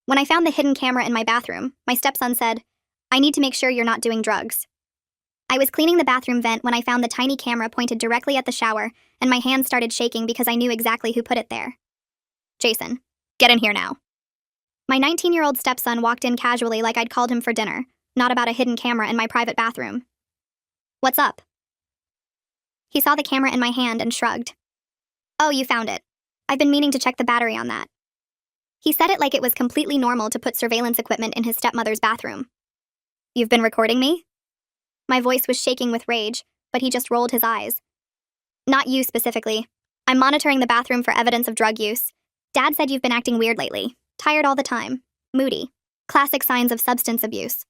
When I found the hidden camera in my bathroom, my stepson said, "I need to make sure you're not doing drugs." I was cleaning the bathroom vent when I found the tiny camera pointed directly at the shower, and my hands started shaking because I knew exactly who put it there. Jason, get in here now. My 19-year-old stepson walked in casually like I'd called him for dinner, not about a hidden camera in my private bathroom. What's up? He saw the camera in my hand and shrugged. Oh, you found it. I've been meaning to check the battery on that. He said it like it was completely normal to put surveillance equipment in his stepmother's bathroom. You've been recording me? My voice was shaking with rage, but he just rolled his eyes. Not you specifically. I'm monitoring the bathroom for evidence of drug use. Dad said you've been acting weird lately. Tired all the time. Moody. Classic signs of substance abuse.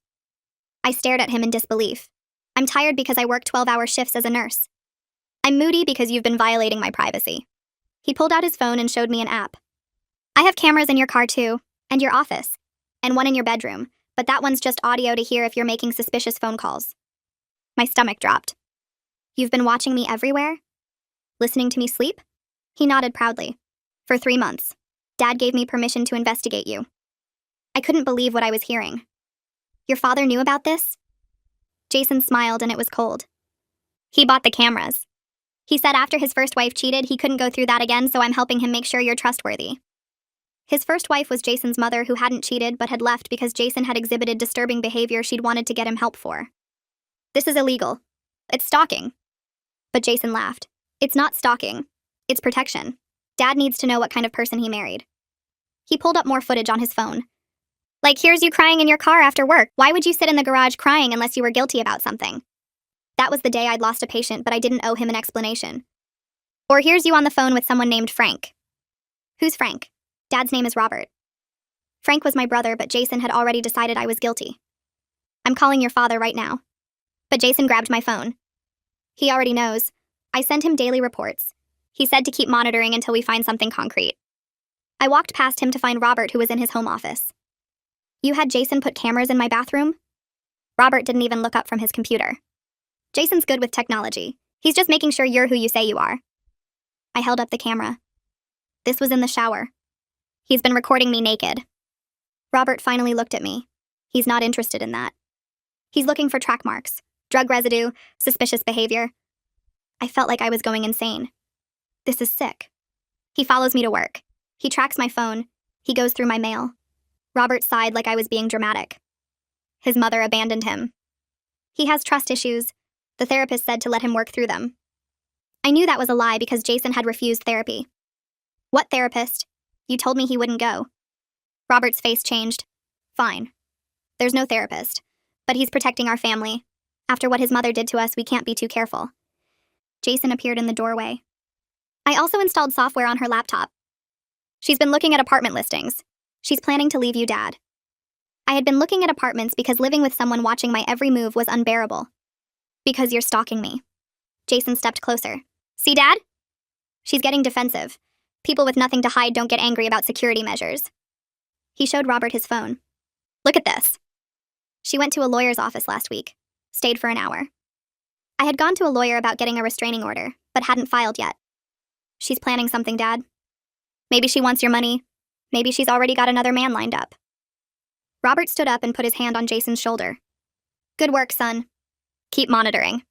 I stared at him in disbelief. I'm tired because I work 12-hour shifts as a nurse. I'm moody because you've been violating my privacy. He pulled out his phone and showed me an app. I have cameras in your car too, and your office, and one in your bedroom, but that one's just audio to hear if you're making suspicious phone calls. My stomach dropped. You've been watching me everywhere? Listening to me sleep? He nodded proudly. For 3 months. Dad gave me permission to investigate you. I couldn't believe what I was hearing. Your father knew about this? Jason smiled and it was cold. He bought the cameras. He said after his first wife cheated, he couldn't go through that again, so I'm helping him make sure you're trustworthy. His first wife was Jason's mother, who hadn't cheated but had left because Jason had exhibited disturbing behavior she'd wanted to get him help for. This is illegal. It's stalking. But Jason laughed. It's not stalking. It's protection. Dad needs to know what kind of person he married. He pulled up more footage on his phone. Like, here's you crying in your car after work. Why would you sit in the garage crying unless you were guilty about something? That was the day I'd lost a patient, but I didn't owe him an explanation. Or here's you on the phone with someone named Frank. Who's Frank? Dad's name is Robert. Frank was my brother, but Jason had already decided I was guilty. I'm calling your father right now. But Jason grabbed my phone. He already knows. I sent him daily reports. He said to keep monitoring until we find something concrete. I walked past him to find Robert, who was in his home office. You had Jason put cameras in my bathroom? Robert didn't even look up from his computer. Jason's good with technology. He's just making sure you're who you say you are. I held up the camera. This was in the shower. He's been recording me naked. Robert finally looked at me. He's not interested in that. He's looking for track marks, drug residue, suspicious behavior. I felt like I was going insane. This is sick. He follows me to work. He tracks my phone. He goes through my mail. Robert sighed like I was being dramatic. His mother abandoned him. He has trust issues. The therapist said to let him work through them. I knew that was a lie because Jason had refused therapy. What therapist? You told me he wouldn't go. Robert's face changed. Fine. There's no therapist. But he's protecting our family. After what his mother did to us, we can't be too careful. Jason appeared in the doorway. I also installed software on her laptop. She's been looking at apartment listings. She's planning to leave you, Dad. I had been looking at apartments because living with someone watching my every move was unbearable. Because you're stalking me. Jason stepped closer. See, Dad? She's getting defensive. People with nothing to hide don't get angry about security measures. He showed Robert his phone. Look at this. She went to a lawyer's office last week. Stayed for an hour. I had gone to a lawyer about getting a restraining order, but hadn't filed yet. She's planning something, Dad. Maybe she wants your money. Maybe she's already got another man lined up. Robert stood up and put his hand on Jason's shoulder. Good work, son. Keep monitoring.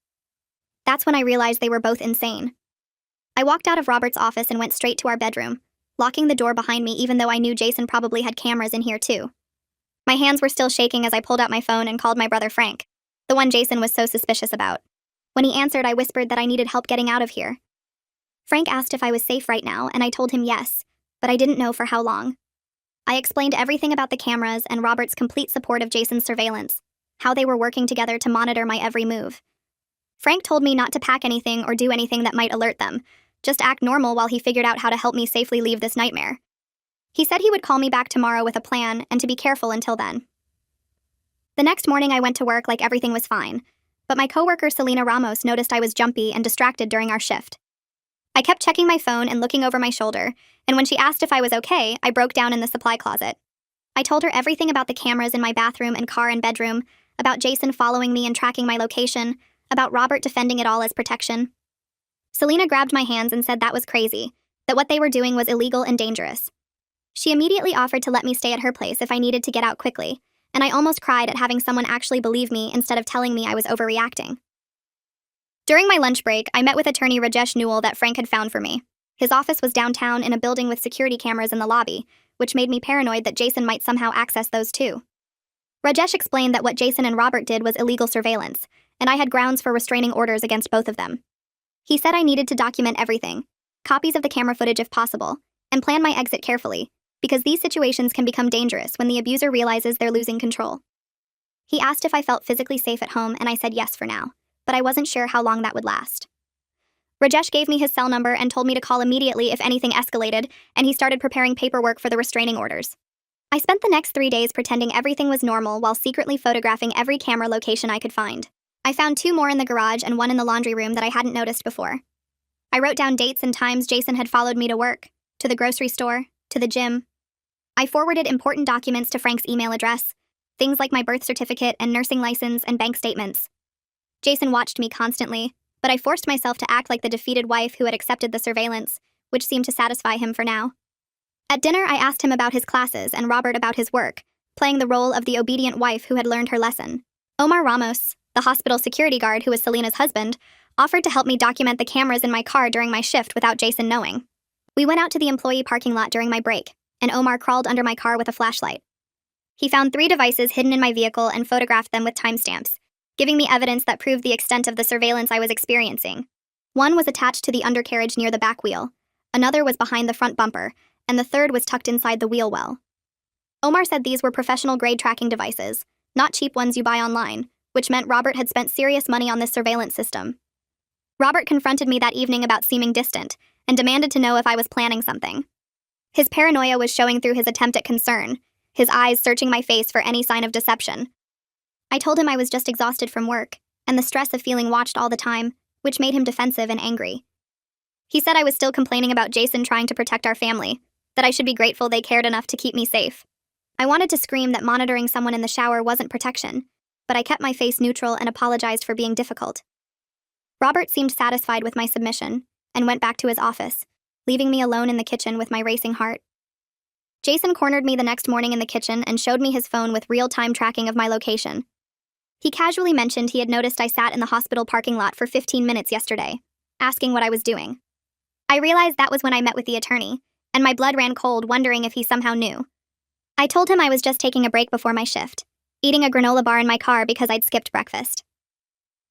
That's when I realized they were both insane. I walked out of Robert's office and went straight to our bedroom, locking the door behind me even though I knew Jason probably had cameras in here too. My hands were still shaking as I pulled out my phone and called my brother Frank, the one Jason was so suspicious about. When he answered, I whispered that I needed help getting out of here. Frank asked if I was safe right now, and I told him yes, but I didn't know for how long. I explained everything about the cameras and Robert's complete support of Jason's surveillance, how they were working together to monitor my every move. Frank told me not to pack anything or do anything that might alert them, just act normal while he figured out how to help me safely leave this nightmare. He said he would call me back tomorrow with a plan and to be careful until then. The next morning I went to work like everything was fine, but my coworker Selena Ramos noticed I was jumpy and distracted during our shift. I kept checking my phone and looking over my shoulder, and when she asked if I was okay, I broke down in the supply closet. I told her everything about the cameras in my bathroom and car and bedroom, about Jason following me and tracking my location, about Robert defending it all as protection. Selena grabbed my hands and said that was crazy, that what they were doing was illegal and dangerous. She immediately offered to let me stay at her place if I needed to get out quickly, and I almost cried at having someone actually believe me instead of telling me I was overreacting. During my lunch break, I met with attorney Rajesh Newell that Frank had found for me. His office was downtown in a building with security cameras in the lobby, which made me paranoid that Jason might somehow access those too. Rajesh explained that what Jason and Robert did was illegal surveillance, and I had grounds for restraining orders against both of them. He said I needed to document everything, copies of the camera footage if possible, and plan my exit carefully, because these situations can become dangerous when the abuser realizes they're losing control. He asked if I felt physically safe at home, and I said yes for now, but I wasn't sure how long that would last. Rajesh gave me his cell number and told me to call immediately if anything escalated, and he started preparing paperwork for the restraining orders. I spent the next 3 days pretending everything was normal while secretly photographing every camera location I could find. I found 2 more in the garage and 1 in the laundry room that I hadn't noticed before. I wrote down dates and times Jason had followed me to work, to the grocery store, to the gym. I forwarded important documents to Frank's email address, things like my birth certificate and nursing license and bank statements. Jason watched me constantly, but I forced myself to act like the defeated wife who had accepted the surveillance, which seemed to satisfy him for now. At dinner, I asked him about his classes and Robert about his work, playing the role of the obedient wife who had learned her lesson. Omar Ramos, the hospital security guard who was Selena's husband, offered to help me document the cameras in my car during my shift without Jason knowing. We went out to the employee parking lot during my break, and Omar crawled under my car with a flashlight. He found 3 devices hidden in my vehicle and photographed them with timestamps, giving me evidence that proved the extent of the surveillance I was experiencing. One was attached to the undercarriage near the back wheel, another was behind the front bumper, and the third was tucked inside the wheel well. Omar said these were professional-grade tracking devices, not cheap ones you buy online, which meant Robert had spent serious money on this surveillance system. Robert confronted me that evening about seeming distant, and demanded to know if I was planning something. His paranoia was showing through his attempt at concern, his eyes searching my face for any sign of deception. I told him I was just exhausted from work, and the stress of feeling watched all the time, which made him defensive and angry. He said I was still complaining about Jason trying to protect our family, that I should be grateful they cared enough to keep me safe. I wanted to scream that monitoring someone in the shower wasn't protection, but I kept my face neutral and apologized for being difficult. Robert seemed satisfied with my submission, and went back to his office, leaving me alone in the kitchen with my racing heart. Jason cornered me the next morning in the kitchen and showed me his phone with real-time tracking of my location. He casually mentioned he had noticed I sat in the hospital parking lot for 15 minutes yesterday, asking what I was doing. I realized that was when I met with the attorney, and my blood ran cold wondering if he somehow knew. I told him I was just taking a break before my shift, eating a granola bar in my car because I'd skipped breakfast.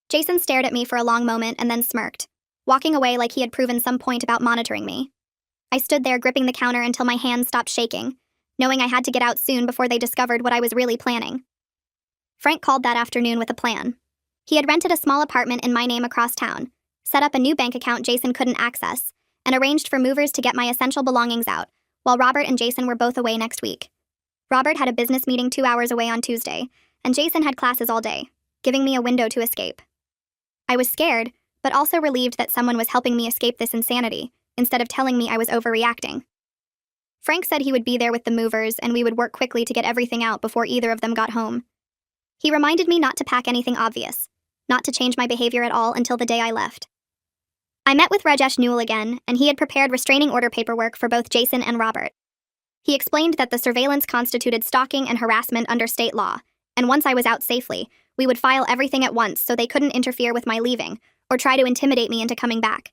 Jason stared at me for a long moment and then smirked, walking away like he had proven some point about monitoring me. I stood there gripping the counter until my hands stopped shaking, knowing I had to get out soon before they discovered what I was really planning. Frank called that afternoon with a plan. He had rented a small apartment in my name across town, set up a new bank account Jason couldn't access, and arranged for movers to get my essential belongings out, while Robert and Jason were both away next week. Robert had a business meeting 2 hours away on Tuesday, and Jason had classes all day, giving me a window to escape. I was scared, but also relieved that someone was helping me escape this insanity, instead of telling me I was overreacting. Frank said he would be there with the movers and we would work quickly to get everything out before either of them got home. He reminded me not to pack anything obvious, not to change my behavior at all until the day I left. I met with Rajesh Newell again, and he had prepared restraining order paperwork for both Jason and Robert. He explained that the surveillance constituted stalking and harassment under state law, and once I was out safely, we would file everything at once so they couldn't interfere with my leaving or try to intimidate me into coming back.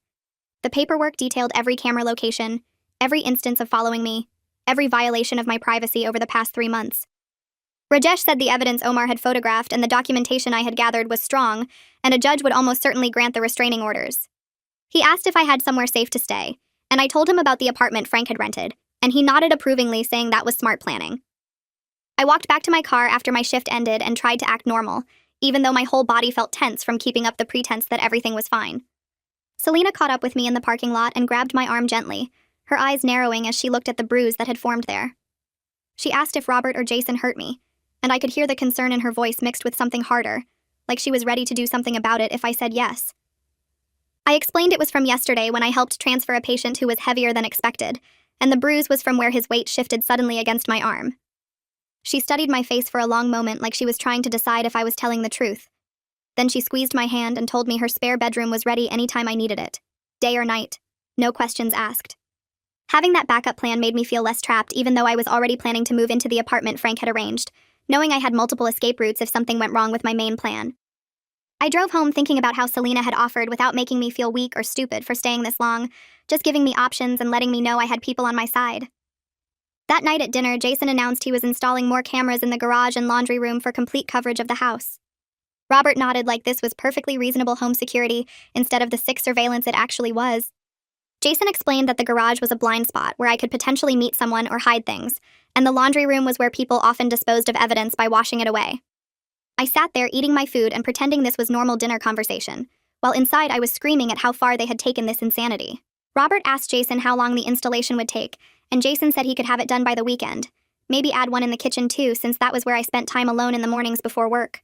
The paperwork detailed every camera location, every instance of following me, every violation of my privacy over the past 3 months. Rajesh said the evidence Omar had photographed and the documentation I had gathered was strong, and a judge would almost certainly grant the restraining orders. He asked if I had somewhere safe to stay, and I told him about the apartment Frank had rented, and he nodded approvingly, saying that was smart planning. I walked back to my car after my shift ended and tried to act normal, even though my whole body felt tense from keeping up the pretense that everything was fine. Selena caught up with me in the parking lot and grabbed my arm gently, her eyes narrowing as she looked at the bruise that had formed there. She asked if Robert or Jason hurt me, and I could hear the concern in her voice mixed with something harder, like she was ready to do something about it if I said yes. I explained it was from yesterday when I helped transfer a patient who was heavier than expected, and the bruise was from where his weight shifted suddenly against my arm. She studied my face for a long moment like she was trying to decide if I was telling the truth. Then she squeezed my hand and told me her spare bedroom was ready anytime I needed it, day or night, no questions asked. Having that backup plan made me feel less trapped, even though I was already planning to move into the apartment Frank had arranged, knowing I had multiple escape routes if something went wrong with my main plan. I drove home thinking about how Selena had offered without making me feel weak or stupid for staying this long, just giving me options and letting me know I had people on my side. That night at dinner, Jason announced he was installing more cameras in the garage and laundry room for complete coverage of the house. Robert nodded like this was perfectly reasonable home security instead of the sick surveillance it actually was. Jason explained that the garage was a blind spot where I could potentially meet someone or hide things, and the laundry room was where people often disposed of evidence by washing it away. I sat there eating my food and pretending this was normal dinner conversation, while inside I was screaming at how far they had taken this insanity. Robert asked Jason how long the installation would take, and Jason said he could have it done by the weekend. Maybe add one in the kitchen too, since that was where I spent time alone in the mornings before work.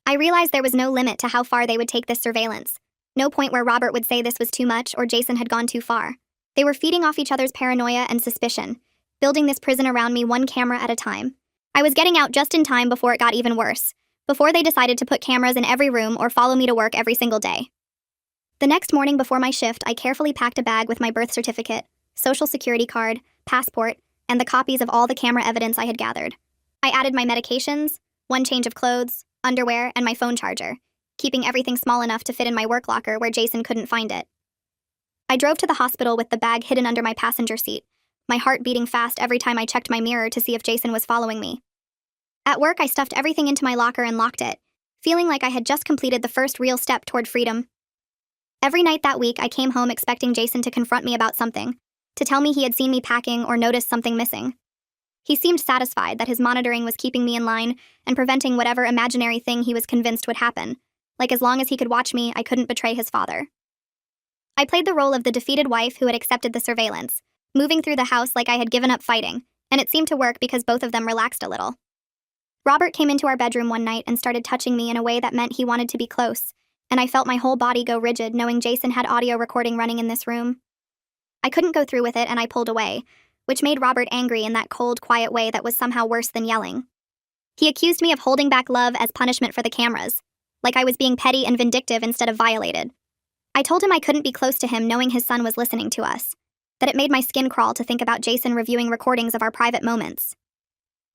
I realized there was no limit to how far they would take this surveillance. No point where Robert would say this was too much or Jason had gone too far. They were feeding off each other's paranoia and suspicion, building this prison around me one camera at a time. I was getting out just in time before it got even worse, before they decided to put cameras in every room or follow me to work every single day. The next morning before my shift, I carefully packed a bag with my birth certificate, social security card, passport, and the copies of all the camera evidence I had gathered. I added my medications, one change of clothes, underwear, and my phone charger, keeping everything small enough to fit in my work locker where Jason couldn't find it. I drove to the hospital with the bag hidden under my passenger seat, my heart beating fast every time I checked my mirror to see if Jason was following me. At work, I stuffed everything into my locker and locked it, feeling like I had just completed the first real step toward freedom. Every night that week, I came home expecting Jason to confront me about something, to tell me he had seen me packing or noticed something missing. He seemed satisfied that his monitoring was keeping me in line and preventing whatever imaginary thing he was convinced would happen, like as long as he could watch me, I couldn't betray his father. I played the role of the defeated wife who had accepted the surveillance, moving through the house like I had given up fighting, and it seemed to work because both of them relaxed a little. Robert came into our bedroom one night and started touching me in a way that meant he wanted to be close, and I felt my whole body go rigid knowing Jason had audio recording running in this room. I couldn't go through with it and I pulled away, which made Robert angry in that cold, quiet way that was somehow worse than yelling. He accused me of holding back love as punishment for the cameras, like I was being petty and vindictive instead of violated. I told him I couldn't be close to him knowing his son was listening to us, that it made my skin crawl to think about Jason reviewing recordings of our private moments.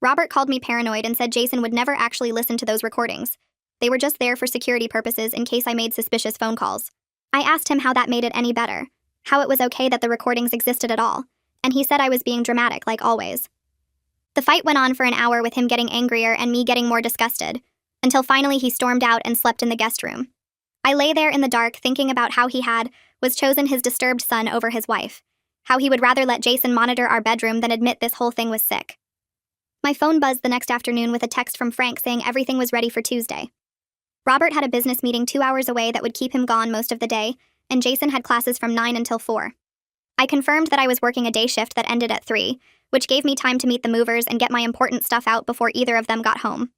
Robert called me paranoid and said Jason would never actually listen to those recordings. They were just there for security purposes in case I made suspicious phone calls. I asked him how that made it any better, how it was okay that the recordings existed at all, and he said I was being dramatic like always. The fight went on for an hour with him getting angrier and me getting more disgusted, until finally he stormed out and slept in the guest room. I lay there in the dark thinking about how he was chosen his disturbed son over his wife, how he would rather let Jason monitor our bedroom than admit this whole thing was sick. My phone buzzed the next afternoon with a text from Frank saying everything was ready for Tuesday. Robert had a business meeting 2 hours away that would keep him gone most of the day, and Jason had classes from 9 until 4. I confirmed that I was working a day shift that ended at 3, which gave me time to meet the movers and get my important stuff out before either of them got home.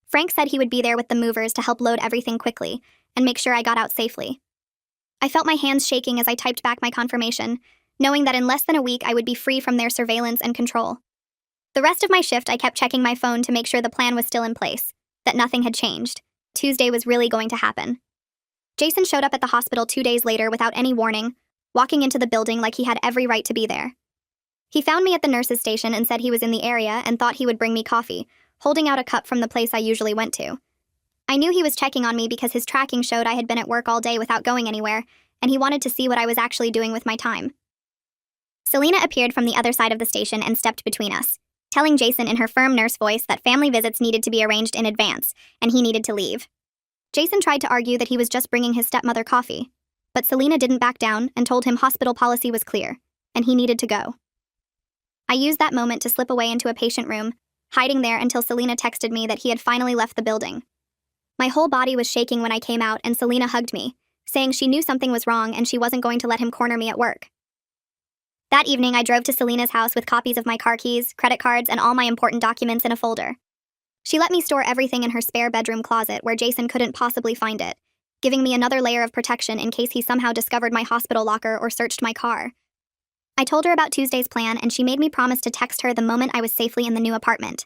Frank said he would be there with the movers to help load everything quickly and make sure I got out safely. I felt my hands shaking as I typed back my confirmation, knowing that in less than a week I would be free from their surveillance and control. The rest of my shift, I kept checking my phone to make sure the plan was still in place, that nothing had changed. Tuesday was really going to happen. Jason showed up at the hospital 2 days later without any warning, walking into the building like he had every right to be there. He found me at the nurse's station and said he was in the area and thought he would bring me coffee, holding out a cup from the place I usually went to. I knew he was checking on me because his tracking showed I had been at work all day without going anywhere, and he wanted to see what I was actually doing with my time. Selena appeared from the other side of the station and stepped between us, telling Jason in her firm nurse voice that family visits needed to be arranged in advance, and he needed to leave. Jason tried to argue that he was just bringing his stepmother coffee, but Selena didn't back down and told him hospital policy was clear, and he needed to go. I used that moment to slip away into a patient room, hiding there until Selena texted me that he had finally left the building. My whole body was shaking when I came out and Selena hugged me, saying she knew something was wrong and she wasn't going to let him corner me at work. That evening, I drove to Selena's house with copies of my car keys, credit cards, and all my important documents in a folder. She let me store everything in her spare bedroom closet where Jason couldn't possibly find it, giving me another layer of protection in case he somehow discovered my hospital locker or searched my car. I told her about Tuesday's plan and she made me promise to text her the moment I was safely in the new apartment.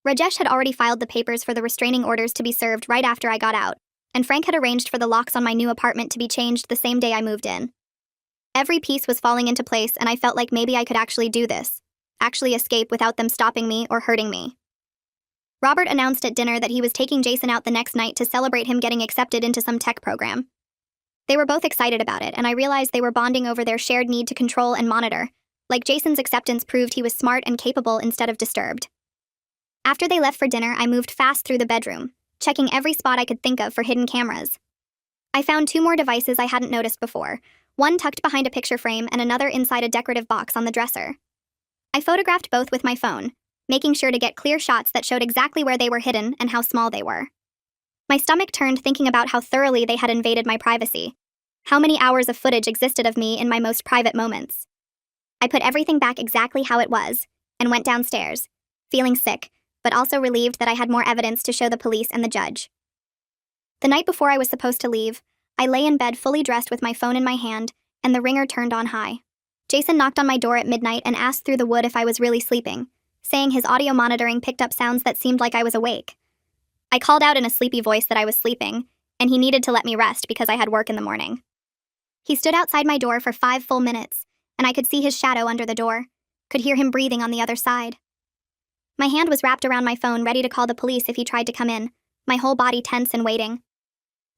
Rajesh had already filed the papers for the restraining orders to be served right after I got out, and Frank had arranged for the locks on my new apartment to be changed the same day I moved in. Every piece was falling into place, and I felt like maybe I could actually do this, actually escape without them stopping me or hurting me. Robert announced at dinner that he was taking Jason out the next night to celebrate him getting accepted into some tech program. They were both excited about it, and I realized they were bonding over their shared need to control and monitor, like Jason's acceptance proved he was smart and capable instead of disturbed. After they left for dinner, I moved fast through the bedroom, checking every spot I could think of for hidden cameras. I found 2 more devices I hadn't noticed before, one tucked behind a picture frame and another inside a decorative box on the dresser. I photographed both with my phone, making sure to get clear shots that showed exactly where they were hidden and how small they were. My stomach turned thinking about how thoroughly they had invaded my privacy, how many hours of footage existed of me in my most private moments. I put everything back exactly how it was, and went downstairs, feeling sick, but also relieved that I had more evidence to show the police and the judge. The night before I was supposed to leave, I lay in bed fully dressed with my phone in my hand, and the ringer turned on high. Jason knocked on my door at midnight and asked through the wood if I was really sleeping, saying his audio monitoring picked up sounds that seemed like I was awake. I called out in a sleepy voice that I was sleeping, and he needed to let me rest because I had work in the morning. He stood outside my door for 5 full minutes, and I could see his shadow under the door, could hear him breathing on the other side. My hand was wrapped around my phone, ready to call the police if he tried to come in, my whole body tense and waiting.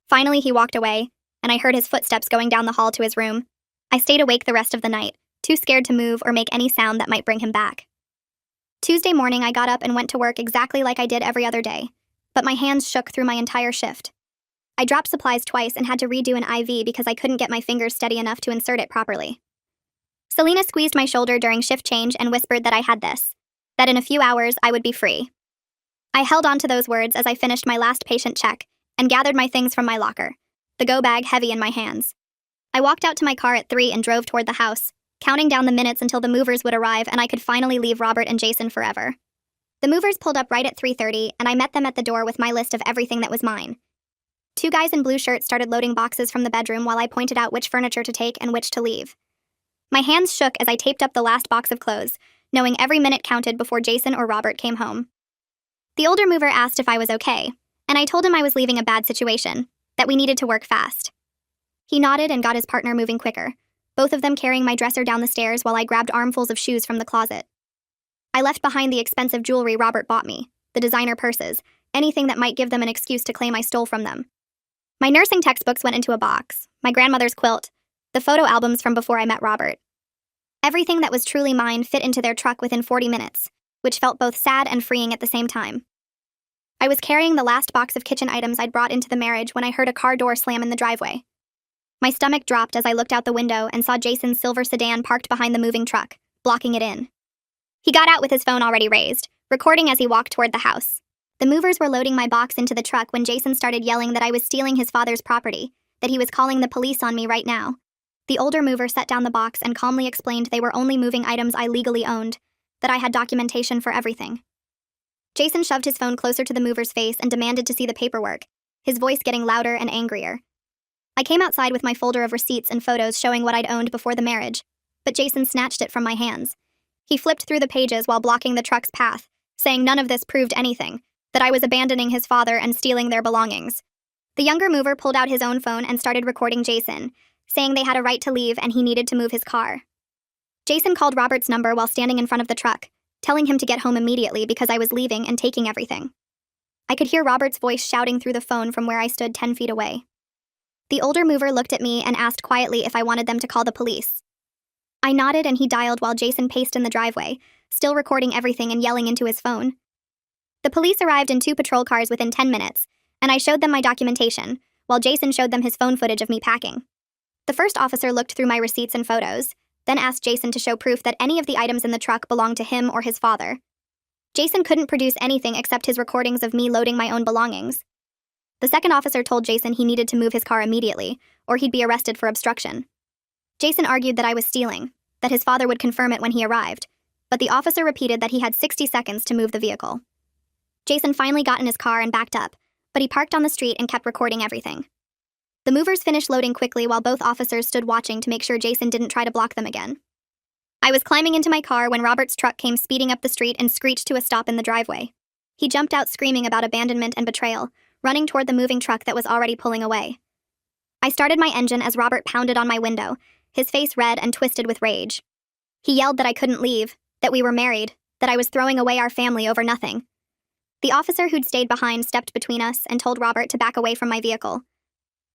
Finally, he walked away, and I heard his footsteps going down the hall to his room. I stayed awake the rest of the night, too scared to move or make any sound that might bring him back. Tuesday morning, I got up and went to work exactly like I did every other day, but my hands shook through my entire shift. I dropped supplies twice and had to redo an IV because I couldn't get my fingers steady enough to insert it properly. Selena squeezed my shoulder during shift change and whispered that I had this, that in a few hours I would be free. I held on to those words as I finished my last patient check and gathered my things from my locker, the go bag heavy in my hands. I walked out to my car at 3 and drove toward the house, counting down the minutes until the movers would arrive and I could finally leave Robert and Jason forever. The movers pulled up right at 3:30, and I met them at the door with my list of everything that was mine. 2 guys in blue shirts started loading boxes from the bedroom while I pointed out which furniture to take and which to leave. My hands shook as I taped up the last box of clothes, knowing every minute counted before Jason or Robert came home. The older mover asked if I was okay, and I told him I was leaving a bad situation, that we needed to work fast. He nodded and got his partner moving quicker, both of them carrying my dresser down the stairs while I grabbed armfuls of shoes from the closet. I left behind the expensive jewelry Robert bought me, the designer purses, anything that might give them an excuse to claim I stole from them. My nursing textbooks went into a box, my grandmother's quilt, the photo albums from before I met Robert. Everything that was truly mine fit into their truck within 40 minutes, which felt both sad and freeing at the same time. I was carrying the last box of kitchen items I'd brought into the marriage when I heard a car door slam in the driveway. My stomach dropped as I looked out the window and saw Jason's silver sedan parked behind the moving truck, blocking it in. He got out with his phone already raised, recording as he walked toward the house. The movers were loading my box into the truck when Jason started yelling that I was stealing his father's property, that he was calling the police on me right now. The older mover set down the box and calmly explained they were only moving items I legally owned, that I had documentation for everything. Jason shoved his phone closer to the mover's face and demanded to see the paperwork, his voice getting louder and angrier. I came outside with my folder of receipts and photos showing what I'd owned before the marriage, but Jason snatched it from my hands. He flipped through the pages while blocking the truck's path, saying none of this proved anything, that I was abandoning his father and stealing their belongings. The younger mover pulled out his own phone and started recording Jason, saying they had a right to leave and he needed to move his car. Jason called Robert's number while standing in front of the truck, telling him to get home immediately because I was leaving and taking everything. I could hear Robert's voice shouting through the phone from where I stood 10 feet away. The older mover looked at me and asked quietly if I wanted them to call the police. I nodded and he dialed while Jason paced in the driveway, still recording everything and yelling into his phone. The police arrived in 2 patrol cars within 10 minutes, and I showed them my documentation, while Jason showed them his phone footage of me packing. The first officer looked through my receipts and photos, then asked Jason to show proof that any of the items in the truck belonged to him or his father. Jason couldn't produce anything except his recordings of me loading my own belongings. The second officer told Jason he needed to move his car immediately, or he'd be arrested for obstruction. Jason argued that I was stealing, that his father would confirm it when he arrived, but the officer repeated that he had 60 seconds to move the vehicle. Jason finally got in his car and backed up, but he parked on the street and kept recording everything. The movers finished loading quickly while both officers stood watching to make sure Jason didn't try to block them again. I was climbing into my car when Robert's truck came speeding up the street and screeched to a stop in the driveway. He jumped out screaming about abandonment and betrayal, running toward the moving truck that was already pulling away. I started my engine as Robert pounded on my window, his face red and twisted with rage. He yelled that I couldn't leave, that we were married, that I was throwing away our family over nothing. The officer who'd stayed behind stepped between us and told Robert to back away from my vehicle.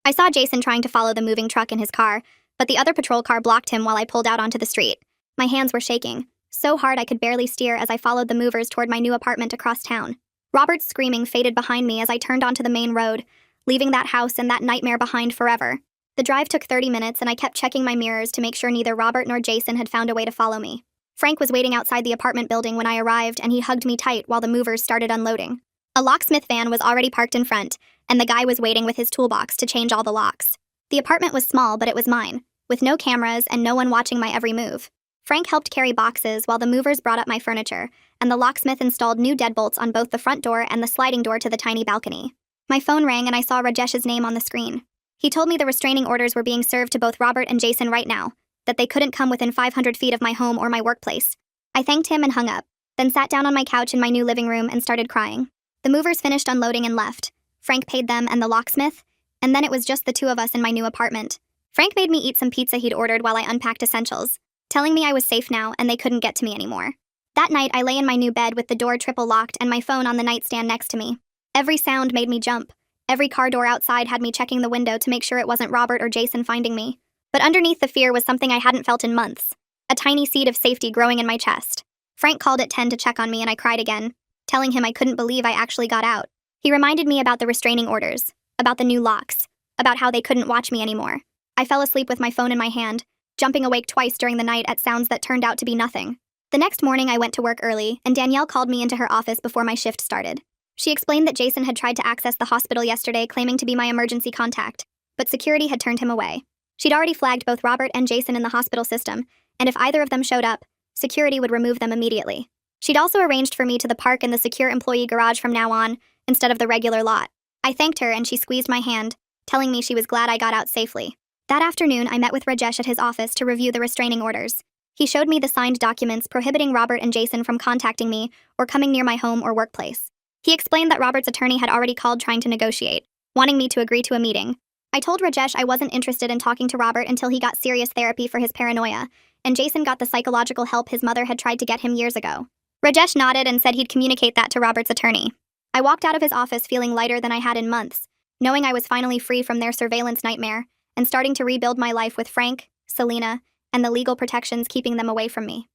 I saw Jason trying to follow the moving truck in his car, but the other patrol car blocked him while I pulled out onto the street. My hands were shaking, so hard I could barely steer as I followed the movers toward my new apartment across town. Robert's screaming faded behind me as I turned onto the main road, leaving that house and that nightmare behind forever. The drive took 30 minutes and I kept checking my mirrors to make sure neither Robert nor Jason had found a way to follow me. Frank was waiting outside the apartment building when I arrived and he hugged me tight while the movers started unloading. A locksmith van was already parked in front, and the guy was waiting with his toolbox to change all the locks. The apartment was small, but it was mine, with no cameras and no one watching my every move. Frank helped carry boxes while the movers brought up my furniture, and the locksmith installed new deadbolts on both the front door and the sliding door to the tiny balcony. My phone rang and I saw Rajesh's name on the screen. He told me the restraining orders were being served to both Robert and Jason right now, that they couldn't come within 500 feet of my home or my workplace. I thanked him and hung up, then sat down on my couch in my new living room and started crying. The movers finished unloading and left. Frank paid them and the locksmith, and then it was just the two of us in my new apartment. Frank made me eat some pizza he'd ordered while I unpacked essentials, telling me I was safe now and they couldn't get to me anymore. That night, I lay in my new bed with the door triple locked and my phone on the nightstand next to me. Every sound made me jump. Every car door outside had me checking the window to make sure it wasn't Robert or Jason finding me. But underneath the fear was something I hadn't felt in months, a tiny seed of safety growing in my chest. Frank called at 10 to check on me and I cried again, telling him I couldn't believe I actually got out. He reminded me about the restraining orders, about the new locks, about how they couldn't watch me anymore. I fell asleep with my phone in my hand, jumping awake twice during the night at sounds that turned out to be nothing. The next morning I went to work early, and Danielle called me into her office before my shift started. She explained that Jason had tried to access the hospital yesterday claiming to be my emergency contact, but security had turned him away. She'd already flagged both Robert and Jason in the hospital system, and if either of them showed up, security would remove them immediately. She'd also arranged for me to park in the secure employee garage from now on, instead of the regular lot. I thanked her and she squeezed my hand, telling me she was glad I got out safely. That afternoon, I met with Rajesh at his office to review the restraining orders. He showed me the signed documents prohibiting Robert and Jason from contacting me or coming near my home or workplace. He explained that Robert's attorney had already called trying to negotiate, wanting me to agree to a meeting. I told Rajesh I wasn't interested in talking to Robert until he got serious therapy for his paranoia, and Jason got the psychological help his mother had tried to get him years ago. Rajesh nodded and said he'd communicate that to Robert's attorney. I walked out of his office feeling lighter than I had in months, knowing I was finally free from their surveillance nightmare and starting to rebuild my life with Frank, Selena, and the legal protections keeping them away from me.